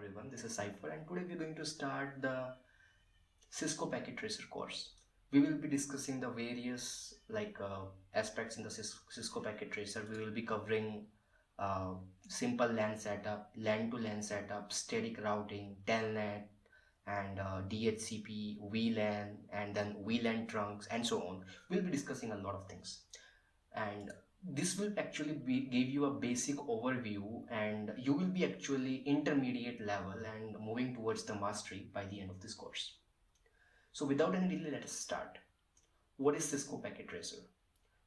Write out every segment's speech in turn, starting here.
everyone, this is Cypher and today we're going to start the Cisco Packet Tracer course. We will be discussing the various aspects in the Cisco Packet Tracer. We will be covering uh, simple LAN setup, LAN to LAN setup, static routing, telnet and DHCP, VLAN and then VLAN trunks and so on. We'll be discussing a lot of things, and this will actually give you a basic overview, and you will be actually intermediate level and moving towards the mastery by the end of this course. So without any delay, let us start. What is Cisco Packet Tracer?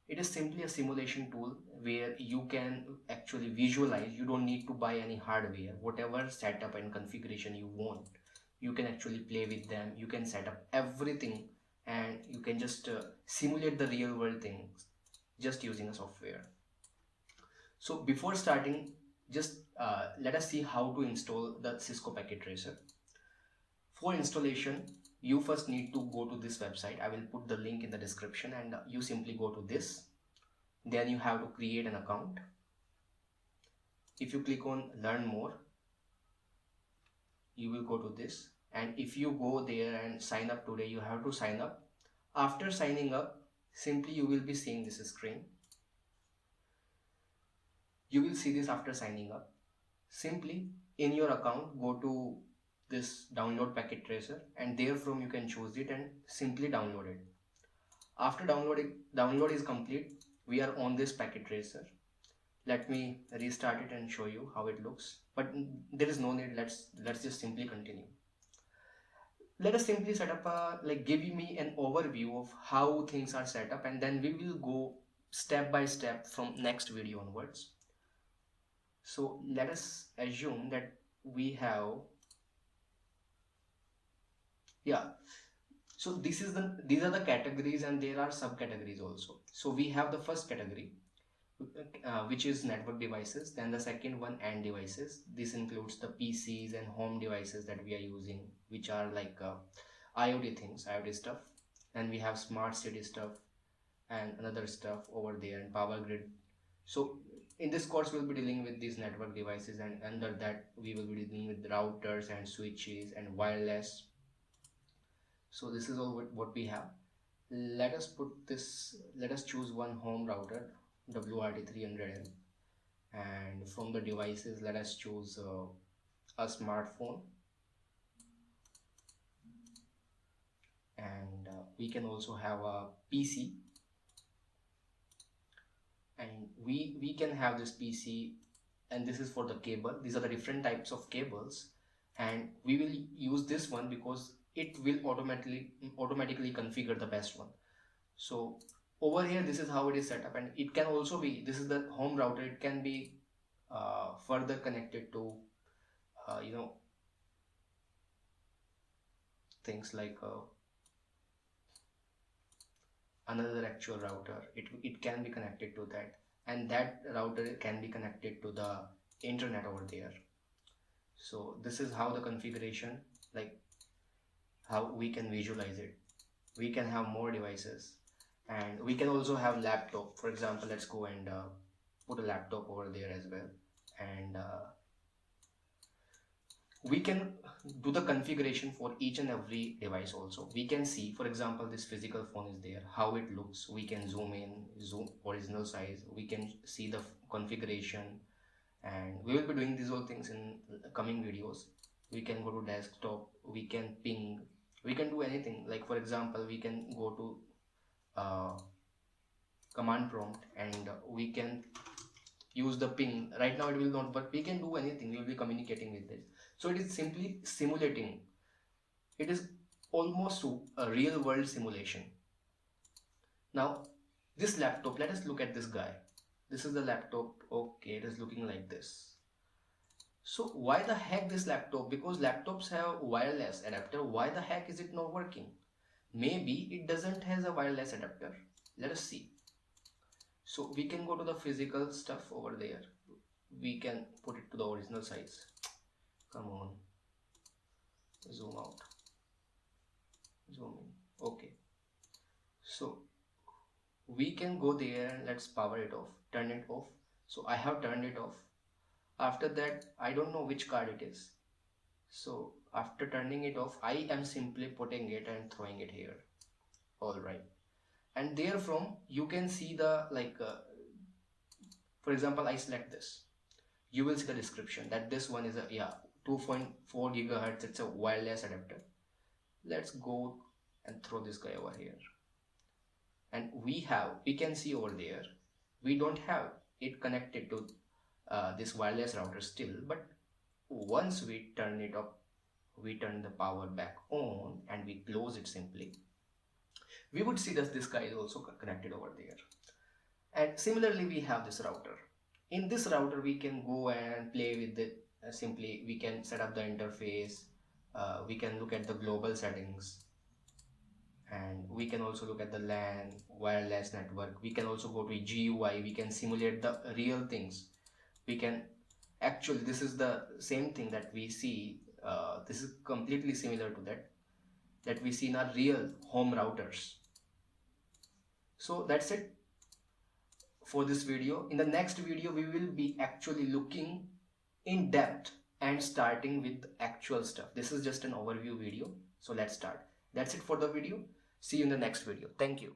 It is simply a simulation tool where you can actually visualize. You don't need to buy any hardware. Whatever setup and configuration you want, you can actually play with them. You can set up everything and you can just simulate the real world things just using a software. So before starting, just let us see how to install the Cisco Packet Tracer. For installation, you first need to go to this website. I will put the link in the description, and you simply go to this. Then you have to create an account. If you click on learn more, you will go to this, and if you go there and sign up today, you have to sign up. After signing up, simply you will be seeing this screen. You will see this after signing up. Simply in your account, go to this download packet tracer, and therefrom you can choose it and simply download it. After download is complete, we are on this packet tracer. Let me restart it and show you how it looks, but there is no need. Let's just simply continue. Let us simply set up give me an overview of how things are set up, and then we will go step by step from next video onwards. So let us assume that we have, so these are the categories, and there are subcategories also. So we have the first category, which is network devices. Then the second one, end devices. This includes the PCs and home devices that we are using, which are like IoT things, IoT stuff. And we have smart city stuff and another stuff over there, and power grid. So in this course we'll be dealing with these network devices, and under that we will be dealing with routers and switches and wireless. So this is all what we have. Let us choose one home router, WRT300L, and from the devices let us choose a smartphone, and we can also have a PC, and we can have this PC, and this is for the cable. These are the different types of cables, and we will use this one because it will automatically configure the best one. So over here, this is how it is set up, and it can also be, this is the home router. It can be further connected to things like another actual router. It can be connected to that, and that router can be connected to the internet over there. So this is how the configuration, like how we can visualize it. We can have more devices, and we can also have laptop. For example, let's go and put a laptop over there as well, and we can do the configuration for each and every device. Also, we can see, for example, this physical phone is there, how it looks. We can zoom in, zoom original size. We can see the configuration, and we will be doing these all things in coming videos. We can go to desktop, we can ping, we can do anything. Like for example, we can go to command prompt, and we can use the ping. Right now it will not, but we can do anything. We will be communicating with this. So it is simply simulating. It is almost a real world simulation. Now this laptop, let us look at this guy. This is the laptop. Okay, it is looking like this. So why the heck this laptop? Because laptops have wireless adapter. Why the heck is it not working? Maybe it doesn't has a wireless adapter. Let us see. So we can go to the physical stuff over there. We can put it to the original size. Come on, zoom out, zoom in. Okay, so we can go there and let's power it off, turn it off. So I have turned it off. After that, I don't know which card it is. So after turning it off, I am simply putting it and throwing it here. All right, and therefrom you can see the for example, I select this. You will see the description that this one is a 2.4 gigahertz. It's a wireless adapter. Let's go and throw this guy over here. And we can see over there, we don't have it connected to this wireless router still. But once we turn it up, we turn the power back on and we close it simply, we would see that this guy is also connected over there. And similarly, we have this router. In this router, we can go and play with it. Simply, we can set up the interface. We can look at the global settings, and we can also look at the LAN, wireless network. We can also go to GUI. We can simulate the real things. We can actually, this is the same thing that we see. This is completely similar to that we see in our real home routers. So that's it for this video. In the next video, we will be actually looking in depth and starting with actual stuff. This is just an overview video, so let's start. That's it for the video. See you in the next video. Thank you.